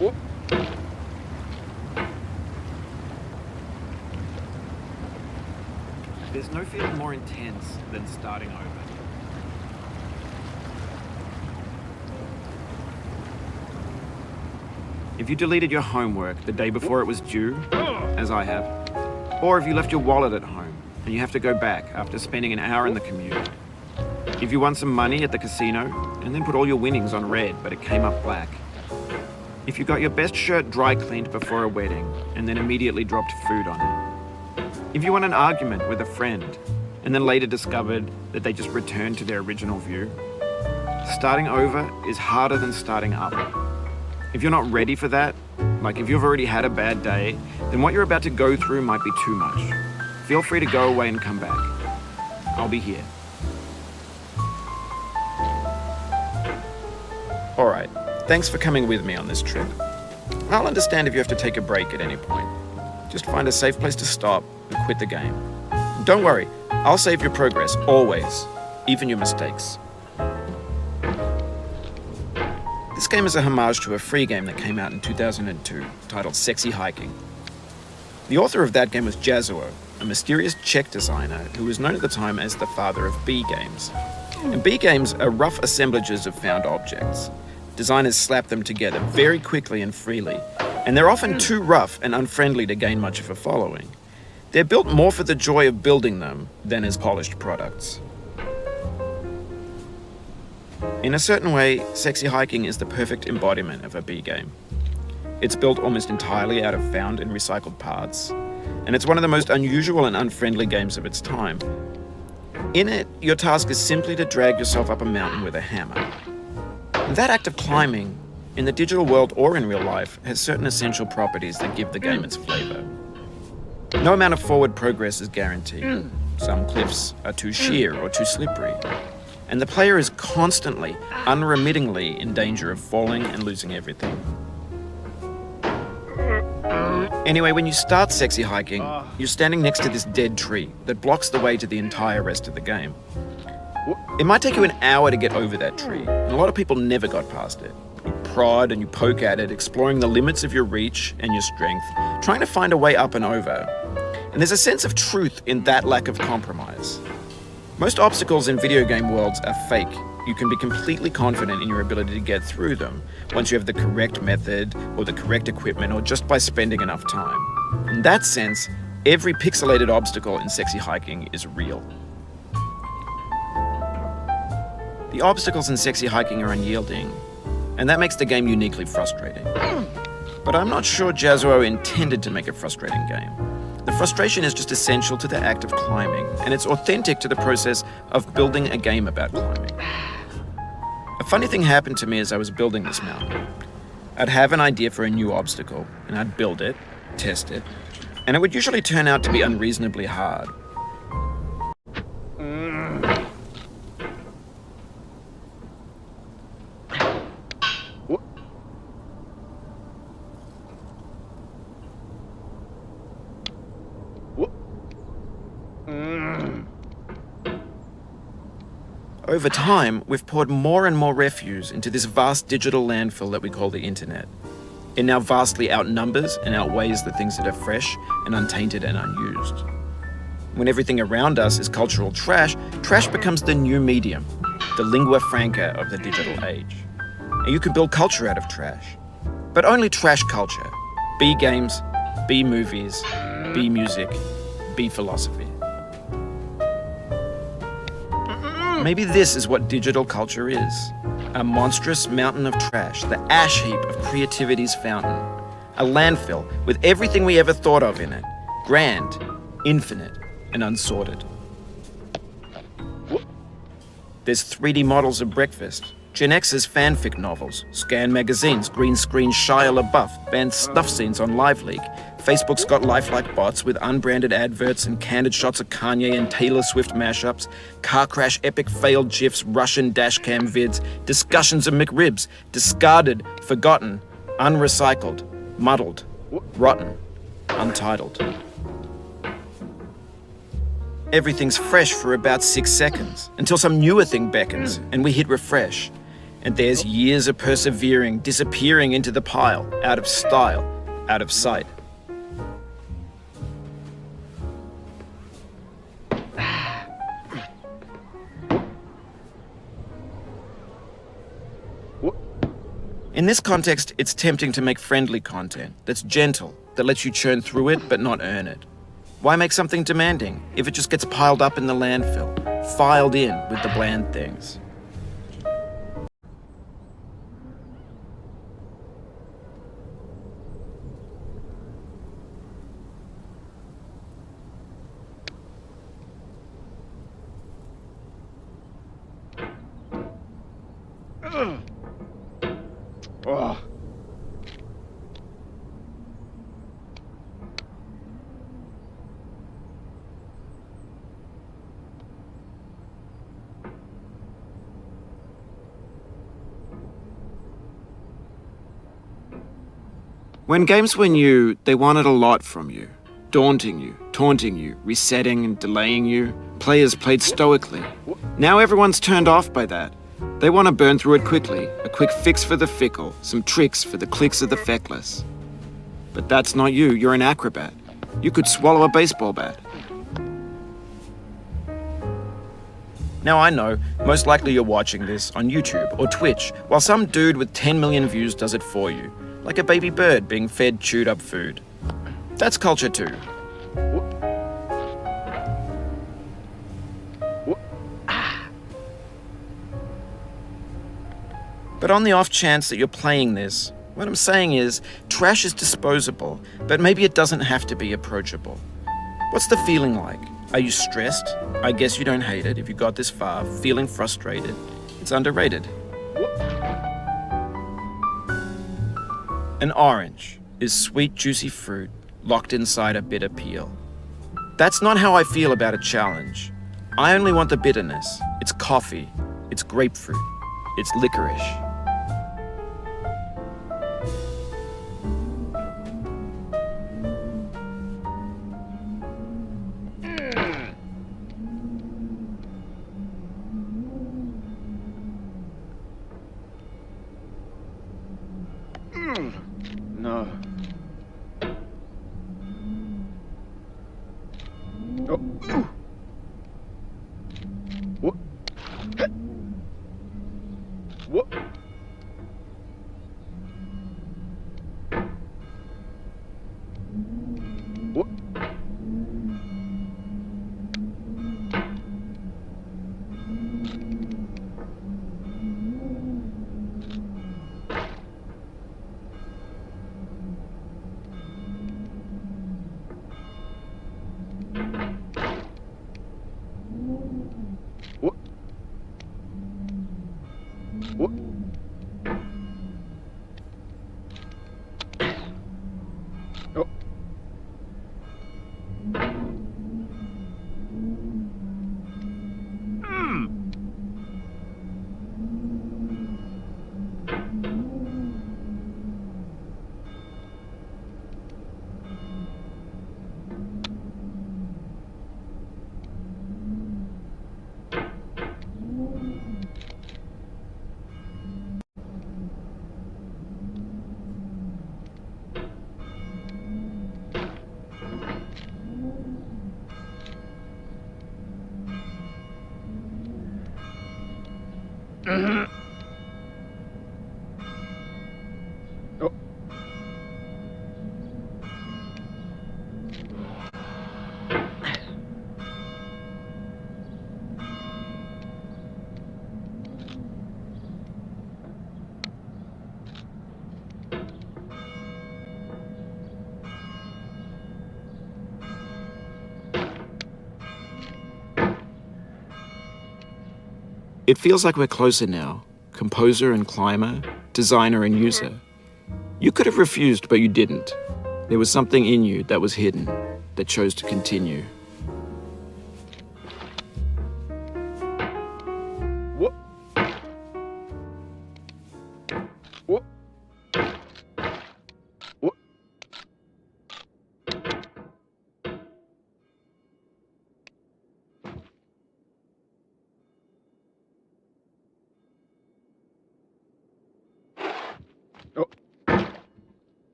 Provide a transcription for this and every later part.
Whoop. There's no feeling more intense than starting over. If you deleted your homework the day before it was due, as I have, or if you left your wallet at home and you have to go back after spending an hour in the commute, if you won some money at the casino and then put all your winnings on red but it came up black, if you got your best shirt dry cleaned before a wedding and then immediately dropped food on it, if you won an argument with a friend and then later discovered that they just returned to their original view, starting over is harder than starting up. If you're not ready for that, like if you've already had a bad day, then what you're about to go through might be too much. Feel free to go away and come back. I'll be here. Alright, thanks for coming with me on this trip. I'll understand if you have to take a break at any point. Just find a safe place to stop and quit the game. Don't worry, I'll save your progress, always, even your mistakes. This game is a homage to a free game that came out in 2002, titled Sexy Hiking. The author of that game was Jazuo, a mysterious Czech designer who was known at the time as the father of B games. And B games are rough assemblages of found objects. Designers slap them together very quickly and freely, and they're often too rough and unfriendly to gain much of a following. They're built more for the joy of building them than as polished products. In a certain way, Sexy Hiking is the perfect embodiment of a B game. It's built almost entirely out of found and recycled parts, and it's one of the most unusual and unfriendly games of its time. In it, your task is simply to drag yourself up a mountain with a hammer. And that act of climbing, in the digital world or in real life, has certain essential properties that give the game its flavor. No amount of forward progress is guaranteed. Some cliffs are too sheer or too slippery. And the player is constantly, unremittingly in danger of falling and losing everything. Anyway, when you start Sexy Hiking, you're standing next to this dead tree that blocks the way to the entire rest of the game. It might take you an hour to get over that tree, and a lot of people never got past it. You prod and you poke at it, exploring the limits of your reach and your strength, trying to find a way up and over. And there's a sense of truth in that lack of compromise. Most obstacles in video game worlds are fake. You can be completely confident in your ability to get through them once you have the correct method or the correct equipment or just by spending enough time. In that sense, every pixelated obstacle in Sexy Hiking is real. The obstacles in Sexy Hiking are unyielding, and that makes the game uniquely frustrating. But I'm not sure Jazuo intended to make a frustrating game. The frustration is just essential to the act of climbing, and it's authentic to the process of building a game about climbing. A funny thing happened to me as I was building this mountain. I'd have an idea for a new obstacle, and I'd build it, test it, and it would usually turn out to be unreasonably hard. Over time, we've poured more and more refuse into this vast digital landfill that we call the internet. It now vastly outnumbers and outweighs the things that are fresh and untainted and unused. When everything around us is cultural trash, trash becomes the new medium, the lingua franca of the digital age. And you can build culture out of trash. But only trash culture. B games, B movies, B music, B philosophy. Maybe this is what digital culture is. A monstrous mountain of trash, the ash heap of creativity's fountain. A landfill with everything we ever thought of in it. Grand, infinite, and unsorted. There's 3D models of breakfast, Gen X's fanfic novels, Scan magazines, green screen Shia LaBeouf, banned snuff scenes on LiveLeak. Facebook's got lifelike bots with unbranded adverts and candid shots of Kanye and Taylor Swift mashups, car crash epic failed GIFs, Russian dashcam vids, discussions of McRibs, discarded, forgotten, unrecycled, muddled, rotten, untitled. Everything's fresh for about 6 seconds, until some newer thing beckons and we hit refresh. And there's years of persevering disappearing into the pile, out of style, out of sight. In this context, it's tempting to make friendly content that's gentle, that lets you churn through it but not earn it. Why make something demanding if it just gets piled up in the landfill, filed in with the bland things? Oh. When games were new, they wanted a lot from you. Daunting you, taunting you, resetting and delaying you. Players played stoically. Now everyone's turned off by that. They want to burn through it quickly, a quick fix for the fickle, some tricks for the clicks of the feckless. But that's not you, you're an acrobat. You could swallow a baseball bat. Now I know, most likely you're watching this on YouTube or Twitch, while some dude with 10 million views does it for you, like a baby bird being fed chewed up food. That's culture too. But on the off chance that you're playing this, what I'm saying is, trash is disposable, but maybe it doesn't have to be approachable. What's the feeling like? Are you stressed? I guess you don't hate it if you got this far, feeling frustrated. It's underrated. An orange is sweet, juicy fruit locked inside a bitter peel. That's not how I feel about a challenge. I only want the bitterness. It's coffee. It's grapefruit. It's licorice. No. Oh. What? What? What? What? What? Oh. Oh. It feels like we're closer now, composer and climber, designer and user. You could have refused, but you didn't. There was something in you that was hidden, that chose to continue. What? What? What?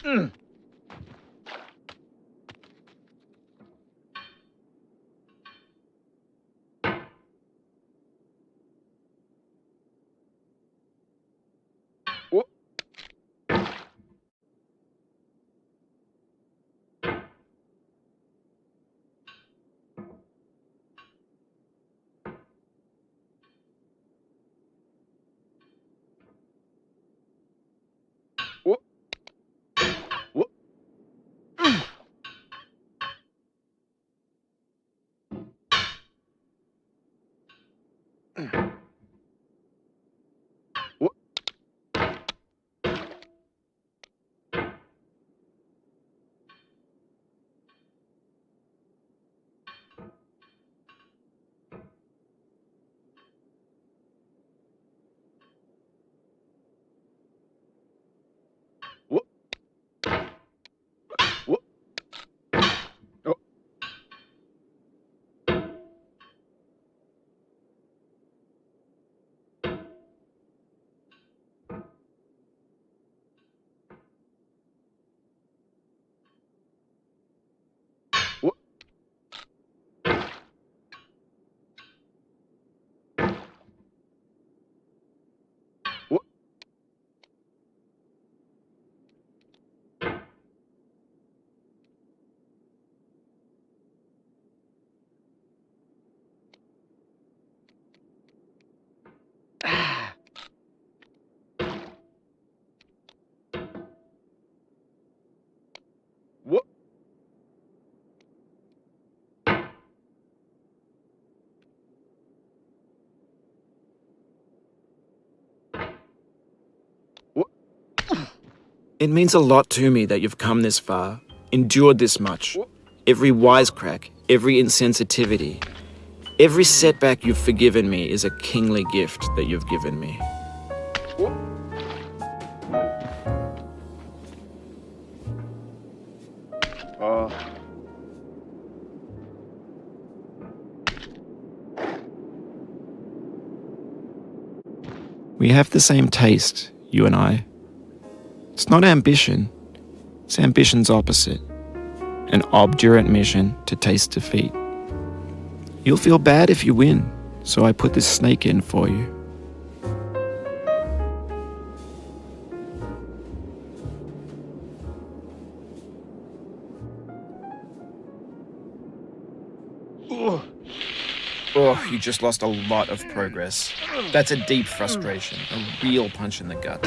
Whoop. Whoop. Whoop. Whoop. Whoop. Whoop. Oh. Whoop. Whoop. Ah. Whoop. Whoop. It means a lot to me that you've come this far, endured this much. Whoop. Every wisecrack, every insensitivity, every setback you've forgiven me is a kingly gift that you've given me. Whoop. We have the same taste, you and I. It's not ambition, it's ambition's opposite. An obdurate mission to taste defeat. You'll feel bad if you win, so I put this snake in for you. Ugh. Oh, you just lost a lot of progress. That's a deep frustration, a real punch in the gut.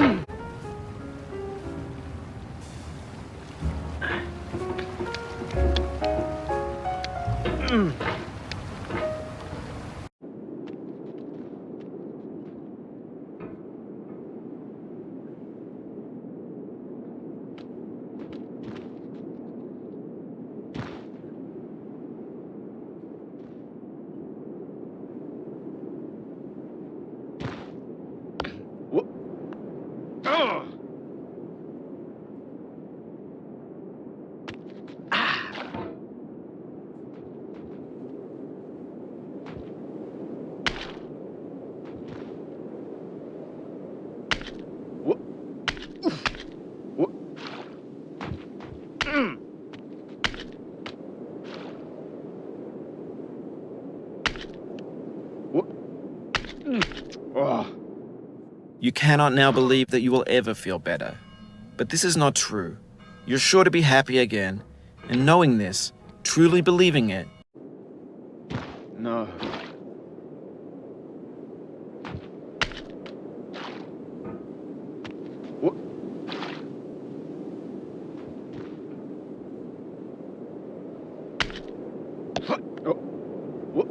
Whoop. Ah. Whoop. Whoop. Whoop. Ah. You cannot now believe that you will ever feel better. But this is not true. You're sure to be happy again. And knowing this, truly believing it, No. Whoop. Oh. Whoop.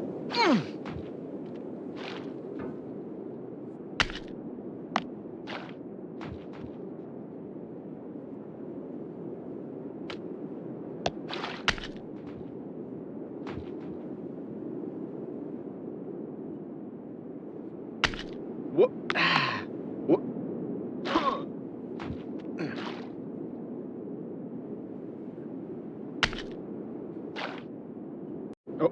Whoop. Ah. Whoop. Oh.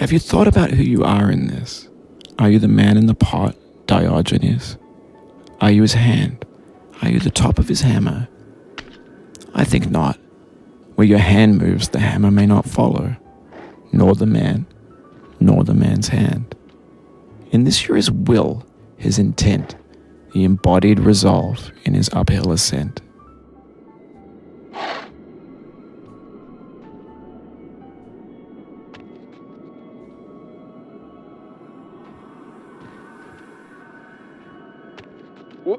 Have you thought about who you are in this? Are you the man in the pot, Diogenes? Are you his hand? Are you the top of his hammer? I think not. Where your hand moves, the hammer may not follow, nor the man, nor the man's hand. In this you're his will, his intent, the embodied resolve in his uphill ascent. What?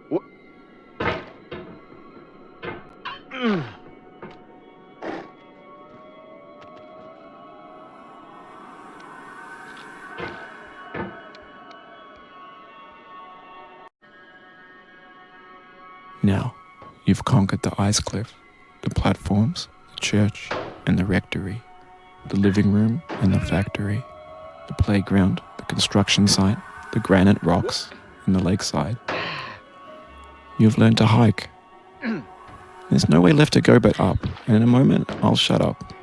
What? Now, you've conquered the ice cliff, the platforms, the church, and the rectory, the living room and the factory, the playground, the construction site, the granite rocks, and the lakeside. You've learned to hike. There's no way left to go but up, and in a moment I'll shut up.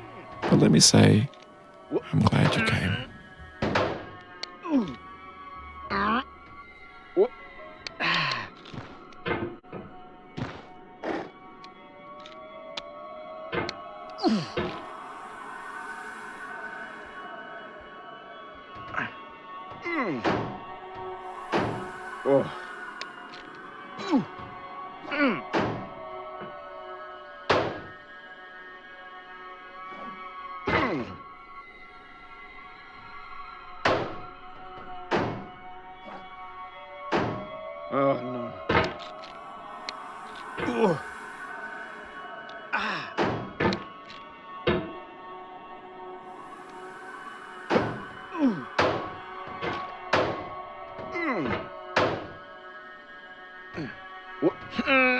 But let me say, I'm glad you came. What? Oh. Oh no. Oh. Ah. What? Oh.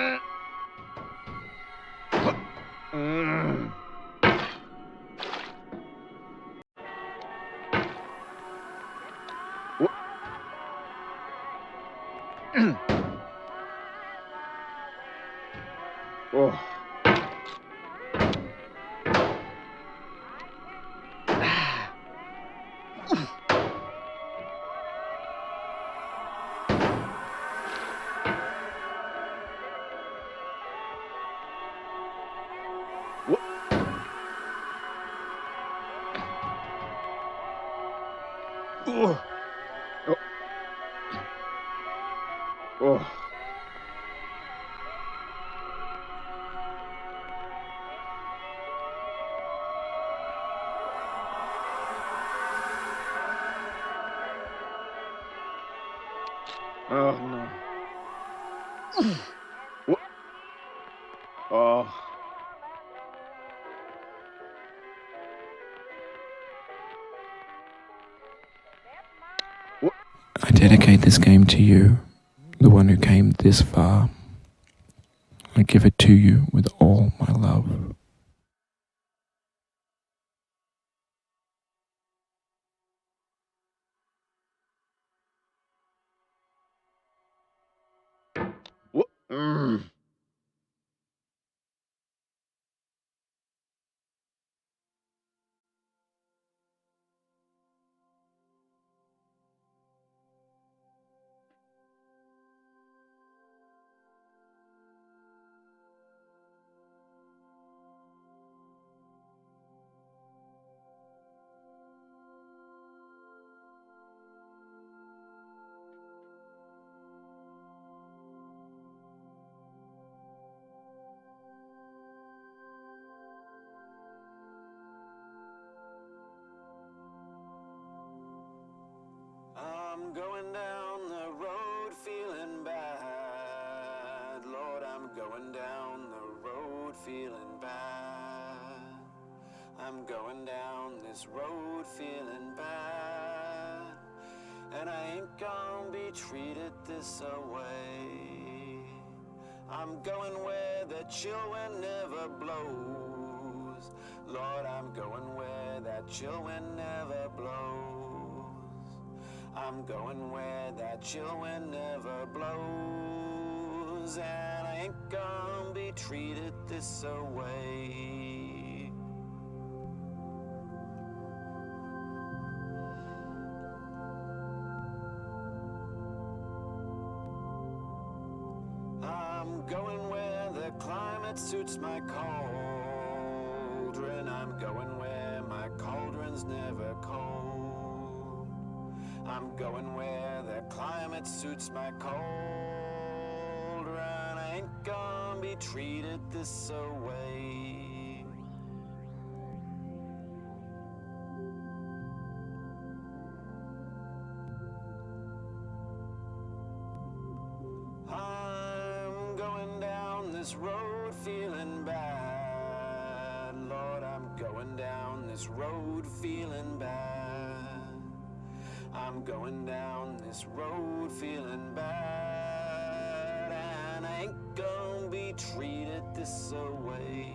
What? Oh. Oh. Oh. Oh no. What? Oh. What? I dedicate this game to you, the one who came this far. I give it to you with all my love. What? I'm going down the road feeling bad. Lord, I'm going down the road feeling bad. I'm going down this road feeling bad. And I ain't gonna be treated this away. I'm going where the chill wind never blows. Lord, I'm going where that chill wind never blows. I'm going where that chill wind never blows, and I ain't gonna be treated this away. I'm going where the climate suits my cauldron. I'm going where my cauldron's never cold. I'm going where the climate suits my cauldron. I ain't gonna be treated this away. I'm going down this road feeling bad. Lord, I'm going down this road feeling bad. I'm going down this road feeling bad, and I ain't gonna be treated this away.